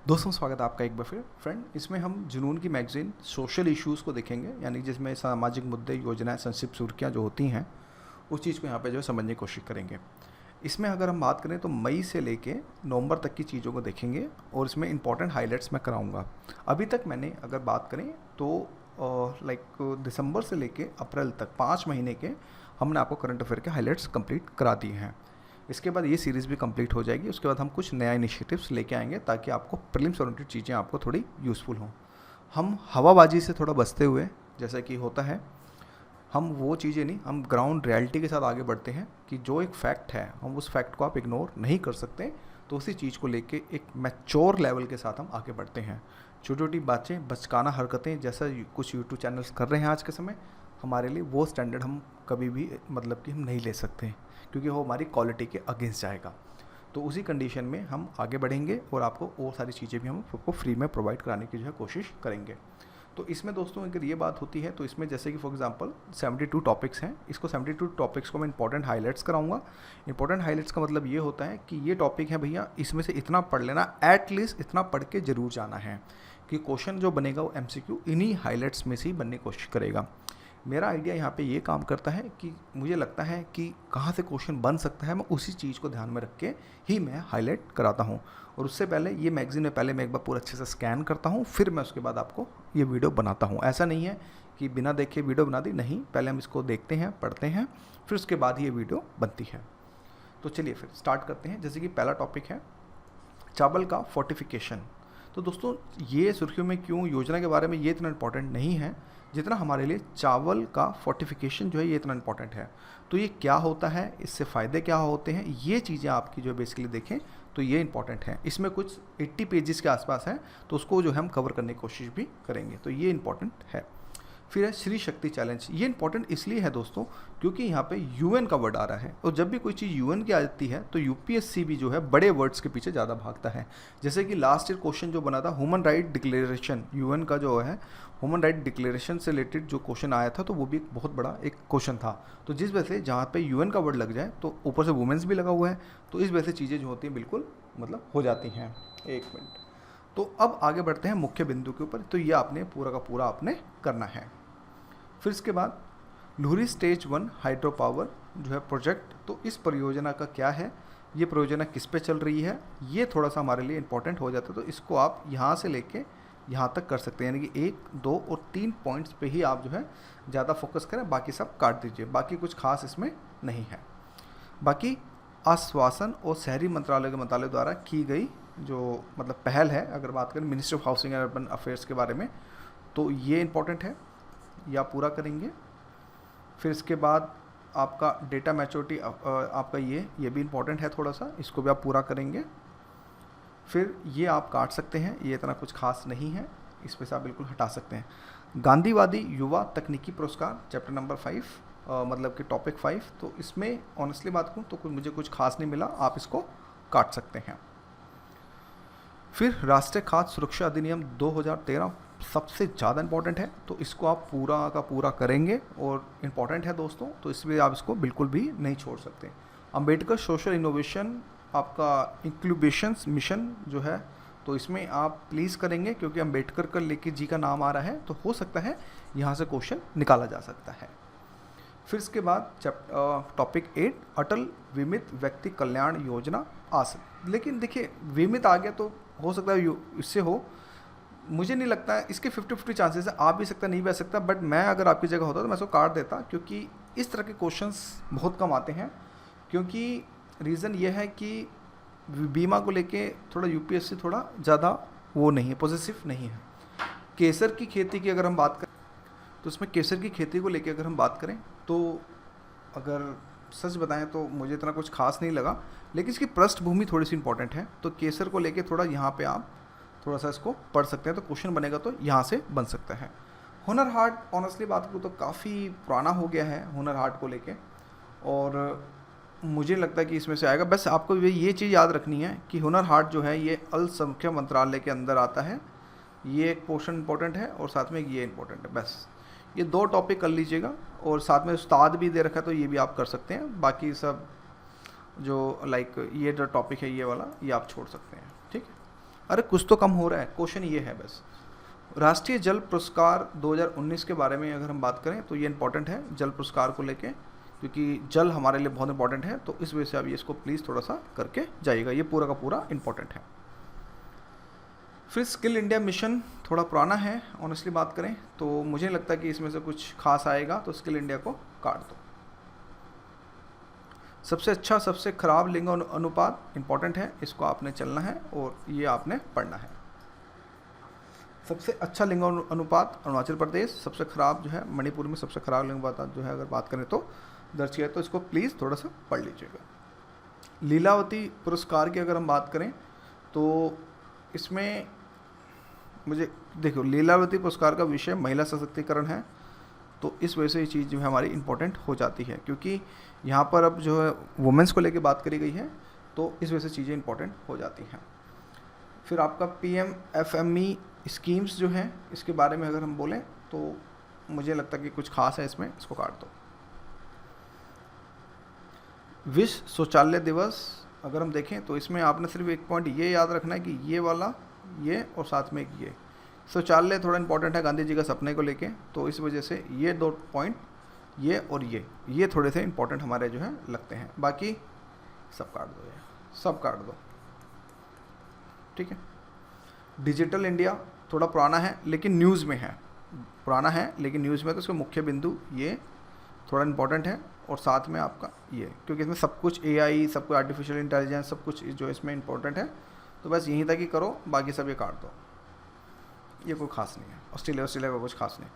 दोस्तों स्वागत है आपका एक बार फिर फ्रेंड। इसमें हम जुनून की मैगज़ीन सोशल इश्यूज़ को देखेंगे, यानी जिसमें सामाजिक मुद्दे, योजनाएं, संक्षिप्त सुर्खियाँ जो होती हैं उस चीज़ को यहाँ पे जो है समझने की कोशिश करेंगे। इसमें अगर हम बात करें तो मई से लेके नवंबर तक की चीज़ों को देखेंगे और इसमें इंपॉर्टेंट हाइलाइट्स मैं कराऊंगा। अभी तक मैंने अगर बात करें तो दिसंबर से लेके अप्रैल तक 5 महीने के हमने आपको करंट अफेयर के हाइलाइट्स कंप्लीट करा दिए हैं। इसके बाद ये सीरीज़ भी कंप्लीट हो जाएगी। उसके बाद हम कुछ नया इनिशिएटिव्स लेके आएंगे ताकि आपको प्रीलिम्स ओरिएंटेड चीज़ें आपको थोड़ी यूज़फुल हों। हम हवाबाजी से थोड़ा बचते हुए, जैसा कि होता है, हम वो चीज़ें नहीं, हम ग्राउंड रियलिटी के साथ आगे बढ़ते हैं कि जो एक फैक्ट है हम उस फैक्ट को आप इग्नोर नहीं कर सकते। तो उसी चीज़ को लेके एक मैच्योर लेवल के साथ हम आगे बढ़ते हैं। छोटी छोटी बातें, बचकाना हरकतें जैसा कुछ यूट्यूब चैनल्स कर रहे हैं आज के समय, हमारे लिए वो स्टैंडर्ड हम कभी भी मतलब कि हम नहीं ले सकते, क्योंकि वो हमारी क्वालिटी के अगेंस्ट जाएगा। तो उसी कंडीशन में हम आगे बढ़ेंगे और आपको वो सारी चीज़ें भी हम आपको फ्री में प्रोवाइड कराने की जो है कोशिश करेंगे। तो इसमें दोस्तों अगर ये बात होती है तो इसमें जैसे कि फॉर एग्जांपल 72 टॉपिक्स हैं, इसको 72 टॉपिक्स को मैं इंपॉर्टेंट हाइलाइट्स कराऊंगा। इंपॉर्टेंट हाइलाइट्स का मतलब ये होता है कि ये टॉपिक है भैया, इसमें से इतना पढ़ लेना, एटलीस्ट इतना पढ़ के जरूर जाना है कि क्वेश्चन जो बनेगा वो एमसीक्यू इन्हीं हाइलाइट्स में से ही बनने की कोशिश करेगा। मेरा आइडिया यहाँ पे ये काम करता है कि मुझे लगता है कि कहाँ से क्वेश्चन बन सकता है, मैं उसी चीज़ को ध्यान में रख के ही मैं हाईलाइट कराता हूँ। और उससे पहले ये मैगज़ीन में पहले मैं एक बार पूरा अच्छे से स्कैन करता हूँ, फिर मैं उसके बाद आपको ये वीडियो बनाता हूँ। ऐसा नहीं है कि बिना देखे वीडियो बना दी, नहीं, पहले हम इसको देखते हैं, पढ़ते हैं, फिर उसके बाद ये वीडियो बनती है। तो चलिए फिर स्टार्ट करते हैं। जैसे कि पहला टॉपिक है चावल का फोर्टिफिकेशन। तो दोस्तों ये सुर्खियों में क्यों, योजना के बारे में ये इतना इंपॉर्टेंट नहीं है जितना हमारे लिए चावल का फोर्टिफिकेशन जो है ये इतना इंपॉर्टेंट है। तो ये क्या होता है, इससे फ़ायदे क्या होते हैं, ये चीज़ें आपकी जो बेसिकली देखें तो ये इंपॉर्टेंट है। इसमें कुछ 80 पेजेस के आसपास है, तो उसको जो है हम कवर करने की कोशिश भी करेंगे। तो ये इंपॉर्टेंट है। फिर है श्री शक्ति चैलेंज। ये इंपॉर्टेंट इसलिए है दोस्तों क्योंकि यहाँ पे यूएन का वर्ड आ रहा है, और जब भी कोई चीज़ यूएन की आ जाती है तो यूपीएससी भी जो है बड़े वर्ड्स के पीछे ज़्यादा भागता है। जैसे कि लास्ट ईयर क्वेश्चन जो बना था ह्यूमन राइट डिक्लेरेशन, यूएन का जो है ह्यूमन राइट डिक्लेरेशन से रिलेटेड जो क्वेश्चन आया था, तो वो भी एक बहुत बड़ा एक क्वेश्चन था। तो जिस वजह से जहाँ पे यूएन का वर्ड लग जाए तो ऊपर से वुमेन्स भी लगा हुआ है, तो इस वजह से चीज़ें जो होती हैं बिल्कुल मतलब हो जाती हैं। एक मिनट। तो अब आगे बढ़ते हैं मुख्य बिंदु के ऊपर। तो ये आपने पूरा का पूरा आपने करना है। फिर इसके बाद लुहरी स्टेज 1 हाइड्रो पावर जो है प्रोजेक्ट, तो इस परियोजना का क्या है, ये परियोजना किस पे चल रही है, ये थोड़ा सा हमारे लिए इंपॉर्टेंट हो जाता है। तो इसको आप यहाँ से लेके यहाँ तक कर सकते हैं, यानी कि 1, 2 और 3 पॉइंट्स पे ही आप जो है ज़्यादा फोकस करें, बाकी सब काट दीजिए, बाकी कुछ खास इसमें नहीं है। बाकी आश्वासन और शहरी मंत्रालय के मंत्रालय द्वारा की गई जो मतलब पहल है, अगर बात करें ministry of housing and urban affairs के बारे में, तो ये इंपॉर्टेंट है, या पूरा करेंगे। फिर इसके बाद आपका डेटा मैच्योरिटी आपका ये भी इंपॉर्टेंट है थोड़ा सा, इसको भी आप पूरा करेंगे। फिर ये आप काट सकते हैं, ये इतना कुछ खास नहीं है, इस पे से आप बिल्कुल हटा सकते हैं। गांधीवादी युवा तकनीकी पुरस्कार चैप्टर नंबर 5 मतलब कि टॉपिक 5, तो इसमें ऑनेस्टली बात करूँ तो मुझे कुछ खास नहीं मिला, आप इसको काट सकते हैं। फिर राष्ट्रीय खाद्य सुरक्षा अधिनियम 2013 सबसे ज़्यादा इंपॉर्टेंट है, तो इसको आप पूरा का पूरा करेंगे और इम्पॉर्टेंट है दोस्तों, तो इसलिए आप इसको बिल्कुल भी नहीं छोड़ सकते। अंबेडकर सोशल इनोवेशन आपका इंक्यूबेशन मिशन जो है, तो इसमें आप प्लीज़ करेंगे, क्योंकि अंबेडकर का लेके जी का नाम आ रहा है, तो हो सकता है यहाँ से क्वेश्चन निकाला जा सकता है। फिर इसके बाद टॉपिक 8 अटल बीमित व्यक्ति कल्याण योजना आ सकती, लेकिन देखिए बीमित आ गया तो हो सकता है इससे हो, मुझे नहीं लगता है, इसके 50-50 चांसेस है, आ भी सकता नहीं भी आ सकता, बट मैं अगर आपकी जगह होता तो मैं इसको काट देता, क्योंकि इस तरह के क्वेश्चंस बहुत कम आते हैं। क्योंकि रीज़न ये है कि बीमा को लेके थोड़ा यूपीएससी थोड़ा ज़्यादा वो नहीं है, पॉजिटिव नहीं है। केसर की खेती की अगर हम बात करें तो उसमें केसर की खेती को लेके अगर हम बात करें तो अगर सच बताएं तो मुझे इतना कुछ खास नहीं लगा, लेकिन इसकी पृष्ठभूमि थोड़ी सी इंपॉर्टेंट है। तो केसर को लेके थोड़ा यहाँ पे आप थोड़ा सा इसको पढ़ सकते हैं, तो क्वेश्चन बनेगा तो यहाँ से बन सकता है। हुनर हाट ऑनेस्टली बात करूँ तो काफ़ी पुराना हो गया है हुनर हाट को लेके, और मुझे लगता है कि इसमें से आएगा। बस आपको ये चीज़ याद रखनी है कि हुनर हाट जो है ये अल्पसंख्यक मंत्रालय के अंदर आता है, ये एक पोर्शन इंपॉर्टेंट है और साथ में ये इंपॉर्टेंट है। बस ये 2 टॉपिक कर लीजिएगा, और साथ में उस्ताद भी दे रखा है तो ये भी आप कर सकते हैं। बाकी सब जो लाइक ये जो टॉपिक है ये वाला, ये आप छोड़ सकते हैं, ठीक है। अरे कुछ तो कम हो रहा है, क्वेश्चन ये है बस। राष्ट्रीय जल पुरस्कार 2019 के बारे में अगर हम बात करें तो ये इंपॉर्टेंट है जल पुरस्कार को लेके, क्योंकि जल हमारे लिए बहुत इंपॉर्टेंट है, तो इस वजह से अभी इसको प्लीज़ थोड़ा सा करके जाइएगा, ये पूरा का पूरा इंपॉर्टेंट है। फिर स्किल इंडिया मिशन थोड़ा पुराना है, ऑनेस्टली बात करें तो मुझे नहीं लगता कि इसमें से कुछ खास आएगा, तो स्किल इंडिया को काट दो। सबसे अच्छा सबसे खराब लिंग अनुपात इंपॉर्टेंट है, इसको आपने चलना है और ये आपने पढ़ना है। सबसे अच्छा लिंग अनुपात अरुणाचल प्रदेश, सबसे खराब जो है मणिपुर में, सबसे खराब लिंग अनुपात जो है अगर बात करें तो दर्ज किया है, तो इसको प्लीज़ थोड़ा सा पढ़ लीजिएगा। लीलावती पुरस्कार की अगर हम बात करें तो इसमें मुझे देखो, लीलावती पुरस्कार का विषय महिला सशक्तिकरण है, तो इस वजह से ये चीज़ जो है हमारी इंपॉर्टेंट हो जाती है, क्योंकि यहाँ पर अब जो है वुमेंस को लेके बात करी गई है, तो इस वजह से चीज़ें इंपॉर्टेंट हो जाती हैं। फिर आपका PMFME स्कीम्स जो हैं, इसके बारे में अगर हम बोलें तो मुझे लगता है कि कुछ खास है इसमें, इसको काट दो। विश्व शौचालय दिवस अगर हम देखें तो इसमें आपने सिर्फ एक पॉइंट ये याद रखना है कि ये वाला, ये और साथ में एक ये शौचालय थोड़ा इंपॉर्टेंट है गांधी जी का सपने को लेके, तो इस वजह से ये 2 पॉइंट, ये और ये थोड़े से इंपॉर्टेंट हमारे जो है लगते हैं, बाकी सब काट दो, ये सब काट दो, ठीक है। डिजिटल इंडिया थोड़ा पुराना है लेकिन न्यूज़ में है, पुराना है लेकिन न्यूज़ में, तो उसका मुख्य बिंदु ये थोड़ा इंपॉर्टेंट है, और साथ में आपका ये, क्योंकि इसमें सब कुछ AI, सब कुछ आर्टिफिशियल इंटेलिजेंस, सब कुछ जो इसमें इंपॉर्टेंट है, तो बस यहीं तक ही करो, बाकी सब ये काट दो, ये कोई खास नहीं है। ऑस्ट्रेलिया का कुछ खास नहीं।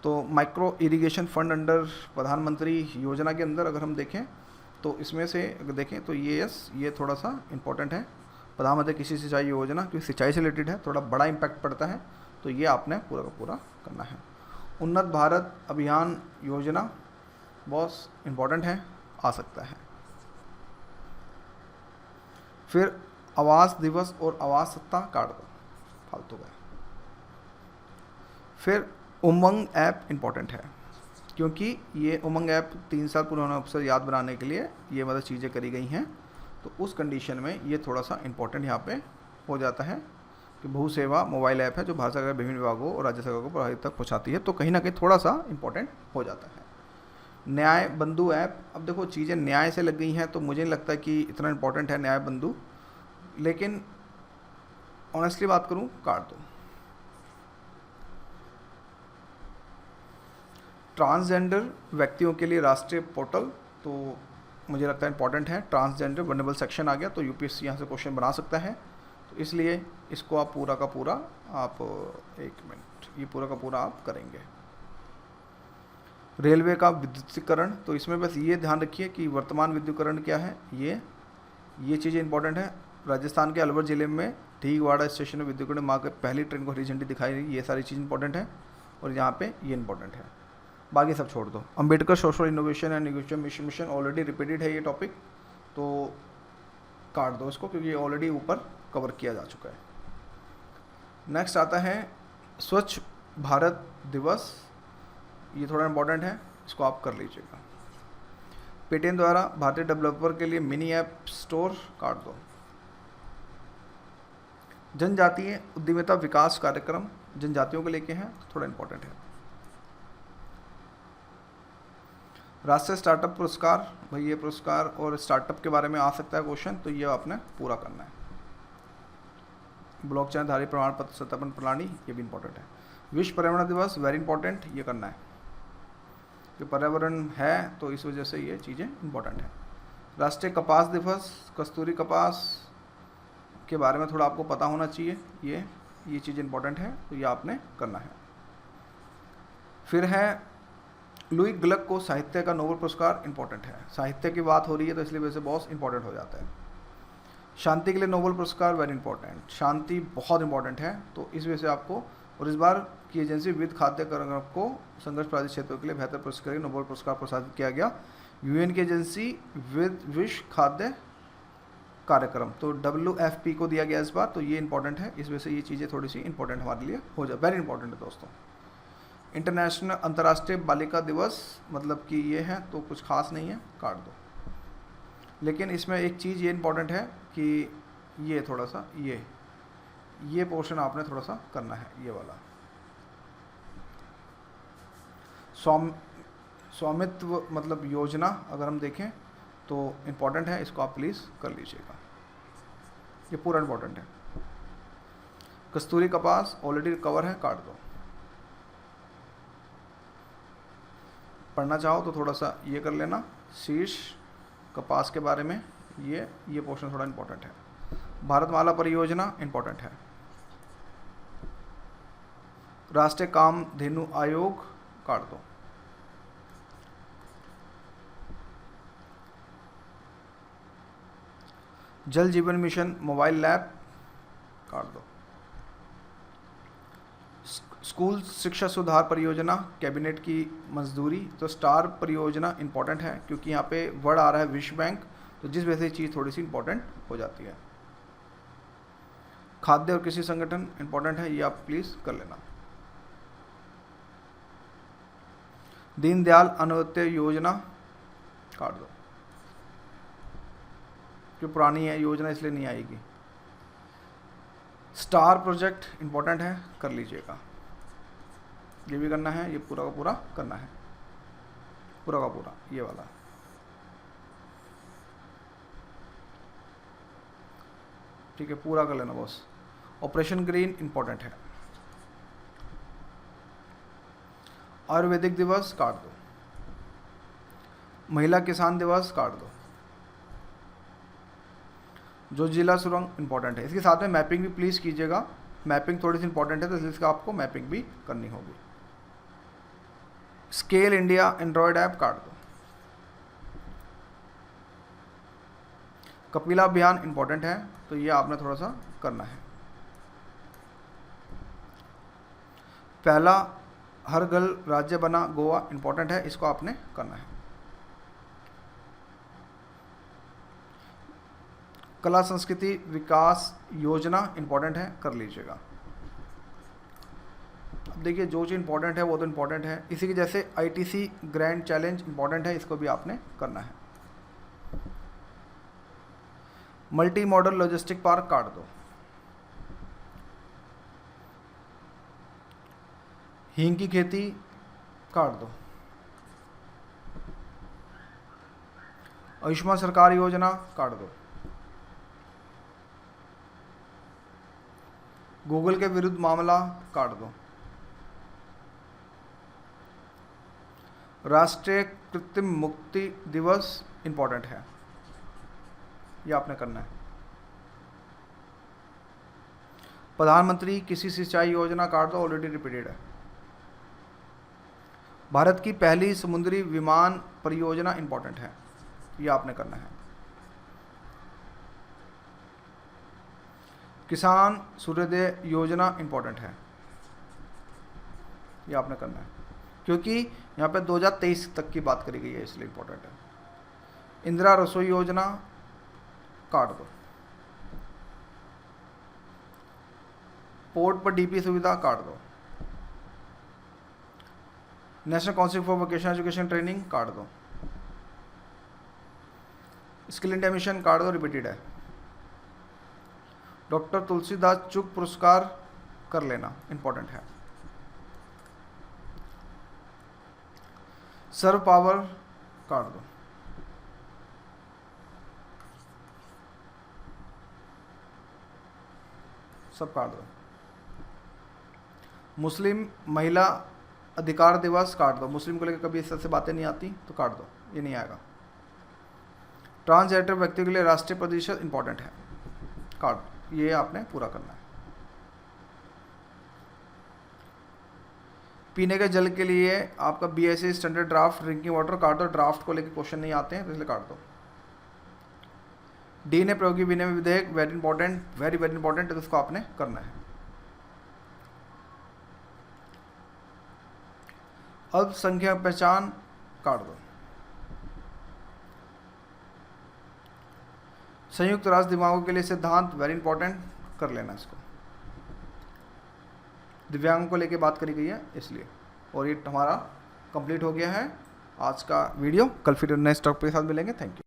तो माइक्रो इरिगेशन फंड अंडर प्रधानमंत्री योजना के अंदर अगर हम देखें तो इसमें से अगर देखें तो ये थोड़ा सा इंपॉर्टेंट है, प्रधानमंत्री कृषि सिंचाई योजना, क्योंकि सिंचाई से रिलेटेड है, थोड़ा बड़ा इम्पैक्ट पड़ता है, तो ये आपने पूरा का पूरा करना है। उन्नत भारत अभियान योजना बहुत इंपॉर्टेंट है, आ सकता है। फिर आवास दिवस और आवास सप्ताह काट दो, फालतू का। फिर उमंग ऐप इंपॉर्टेंट है, क्योंकि ये उमंग ऐप 3 साल पुराना अवसर याद बनाने के लिए ये मतलब चीज़ें करी गई हैं, तो उस कंडीशन में ये थोड़ा सा इंपॉर्टेंट यहाँ पे हो जाता है कि बहु सेवा मोबाइल ऐप है जो भारत सरकार के विभिन्न विभागों और राज्य सरकार को प्रभावित तक पहुँचाती है, तो कहीं ना कहीं थोड़ा सा इंपॉर्टेंट हो जाता है। न्याय बंधु ऐप, अब देखो चीज़ें न्याय से लग गई हैं, तो मुझे नहीं लगता कि इतना इंपॉर्टेंट है न्याय बंधु, लेकिन ऑनेस्टली बात करूँ काट दो। ट्रांसजेंडर व्यक्तियों के लिए राष्ट्रीय पोर्टल, तो मुझे लगता है इंपॉर्टेंट है, ट्रांसजेंडर वनरेबल सेक्शन आ गया, तो UPSC यहाँ से क्वेश्चन बना सकता है, तो इसलिए इसको आप पूरा का पूरा आप, एक मिनट, ये पूरा का पूरा आप करेंगे। रेलवे का विद्युतीकरण, तो इसमें बस ये ध्यान रखिए कि वर्तमान विद्युतीकरण क्या है, ये चीज़ें इंपॉर्टेंट है। राजस्थान के अलवर जिले में ठीकवाड़ा स्टेशन में विद्युतीकरण मार्ग पहली ट्रेन को हरी झंडी दिखाई गई, ये सारी चीज़ इंपॉर्टेंट है, और यहाँ पे ये इंपॉर्टेंट है, बाकी सब छोड़ दो। Ambedkar social innovation and education mission already repeated है ये टॉपिक, तो काट दो इसको, क्योंकि ये ऑलरेडी ऊपर कवर किया जा चुका है। नेक्स्ट आता है स्वच्छ भारत दिवस, ये थोड़ा इंपॉर्टेंट है, इसको आप कर लीजिएगा। पेटीएम द्वारा भारतीय डेवलपर के लिए मिनी ऐप स्टोर, काट दो। जनजातीय उद्यमिता विकास कार्यक्रम जनजातियों को लेके हैं, तो थोड़ा इंपॉर्टेंट है। राष्ट्रीय स्टार्टअप पुरस्कार, भाई ये पुरस्कार और स्टार्टअप के बारे में आ सकता है क्वेश्चन, तो ये आपने पूरा करना है। ब्लॉकचेन आधारित प्रमाण पत्र सत्यापन प्रणाली, ये भी इंपॉर्टेंट है। विश्व पर्यावरण दिवस वेरी इंपॉर्टेंट, ये करना है, कि पर्यावरण है तो इस वजह से ये चीज़ें इंपॉर्टेंट है। राष्ट्रीय कपास दिवस, कस्तूरी कपास के बारे में थोड़ा आपको पता होना चाहिए, ये चीज़ इंपॉर्टेंट है, तो ये आपने करना है। फिर है लुई ग्लक को साहित्य का नोबेल पुरस्कार, इंपॉर्टेंट है, साहित्य की बात हो रही है तो इसलिए वजह से बहुत इंपॉर्टेंट हो जाता है। शांति के लिए नोबेल पुरस्कार वेरी इंपॉर्टेंट, शांति बहुत इंपॉर्टेंट है, तो इस वजह से आपको, और इस बार की एजेंसी विविध खाद्य कार्यक्रम को संघर्ष प्रभावित क्षेत्रों के लिए बेहतर पुरस्कार नोबेल पुरस्कार प्रसारित किया गया। UN की एजेंसी विश्व खाद्य कार्यक्रम, तो WFP को दिया गया इस बार, तो ये इंपॉर्टेंट है, इस वजह से ये चीज़ें थोड़ी सी इंपॉर्टेंट हमारे लिए हो जाए, वेरी इंपॉर्टेंट है दोस्तों। इंटरनेशनल अंतर्राष्ट्रीय बालिका दिवस, मतलब कि ये है तो कुछ खास नहीं है, काट दो। लेकिन इसमें एक चीज़ ये इंपॉर्टेंट है कि ये थोड़ा सा ये पोर्शन आपने थोड़ा सा करना है, ये वाला। स्वामित्व मतलब योजना अगर हम देखें तो इम्पोर्टेंट है, इसको आप प्लीज़ कर लीजिएगा, ये पूरा इम्पोर्टेंट है। कस्तूरी कपास ऑलरेडी कवर है, काट दो। पढ़ना चाहो तो थोड़ा सा ये कर लेना, शीर्ष कपास के बारे में, ये पोर्शन थोड़ा इम्पोर्टेंट है। भारतमाला परियोजना इम्पोर्टेंट है। राष्ट्रीय कामधेनु आयोग काट दो। जल जीवन मिशन मोबाइल लैब काट दो। स्कूल शिक्षा सुधार परियोजना कैबिनेट की मंजूरी, तो स्टार परियोजना इंपॉर्टेंट है क्योंकि यहाँ पे वर्ड आ रहा है विश्व बैंक, तो जिस वजह से चीज़ थोड़ी सी इंपॉर्टेंट हो जाती है। खाद्य और कृषि संगठन इंपॉर्टेंट है, ये आप प्लीज़ कर लेना। दीनदयाल अंत्योदय योजना काट दो, जो पुरानी है योजना इसलिए नहीं आएगी। स्टार प्रोजेक्ट इंपॉर्टेंट है, कर लीजिएगा। ये भी करना है, ये पूरा का पूरा करना है, पूरा का पूरा ये वाला। ठीक है, पूरा कर लेना बॉस। ऑपरेशन ग्रीन इंपॉर्टेंट है। आयुर्वेदिक दिवस काट दो। महिला किसान दिवस काट दो। जो जिला सुरंग इंपॉर्टेंट है, इसके साथ में मैपिंग भी प्लीज़ कीजिएगा। मैपिंग थोड़ी सी इंपॉर्टेंट है तो इसलिए आपको मैपिंग भी करनी होगी। स्केल इंडिया एंड्रॉयड ऐप काट दो। कपिला अभियान इंपॉर्टेंट है तो ये आपने थोड़ा सा करना है। पहला हर घर राज्य बना गोवा इंपॉर्टेंट है, इसको आपने करना है। कला संस्कृति विकास योजना इंपॉर्टेंट है, कर लीजिएगा। अब देखिए जो चीज़ इंपॉर्टेंट है वो तो इंपॉर्टेंट है, इसी के जैसे आईटीसी ग्रैंड चैलेंज इंपॉर्टेंट है, इसको भी आपने करना है। मल्टी मॉडल लॉजिस्टिक पार्क काट दो। हींग की खेती काट दो। आयुष्मान सरकार योजना काट दो। गूगल के विरुद्ध मामला काट दो। राष्ट्रीय कृत्रिम मुक्ति दिवस इंपॉर्टेंट है, ये आपने करना है। प्रधानमंत्री कृषि सिंचाई योजना काट दो, ऑलरेडी रिपीटेड है। भारत की पहली समुद्री विमान परियोजना इंपॉर्टेंट है, ये आपने करना है। किसान सूर्योदय योजना इंपॉर्टेंट है, ये आपने करना है क्योंकि यहाँ पे 2023 तक की बात करी गई है इसलिए इंपॉर्टेंट है। इंदिरा रसोई योजना काट दो। पोर्ट पर डीपी सुविधा काट दो। National council for vocational education training काट दो। स्किल इंडिया मिशन काट दो, रिपीटेड है। डॉक्टर तुलसीदास चुग पुरस्कार कर लेना, इंपॉर्टेंट है। सर्व पावर काट दो। सब काट दो। मुस्लिम महिला अधिकार दिवस काट दो। मुस्लिम को लेकर कभी इस तरह से बातें नहीं आती तो काट दो, ये नहीं आएगा। ट्रांसजेंडर व्यक्ति के लिए राष्ट्रीय प्रतिशत इंपॉर्टेंट है, काट, ये आपने पूरा करना है। पीने के जल के लिए आपका BSc standard draft drinking water काट दो। ड्राफ्ट को लेकर क्वेश्चन नहीं आते हैं तो इसलिए काट दो। डी ने प्रयोगी विनिमय विधेयक very important, very very important, तो इसको आपने करना है। अल्पसंख्यक पहचान काट दो। संयुक्त राष्ट्र दिव्यांगों के लिए सिद्धांत वेरी इंपॉर्टेंट, कर लेना इसको। दिव्यांगों को लेके बात करी गई है इसलिए, और ये हमारा कंप्लीट हो गया है आज का वीडियो। कल फिर नेक्स्ट टॉपिक के साथ मिलेंगे। Thank you.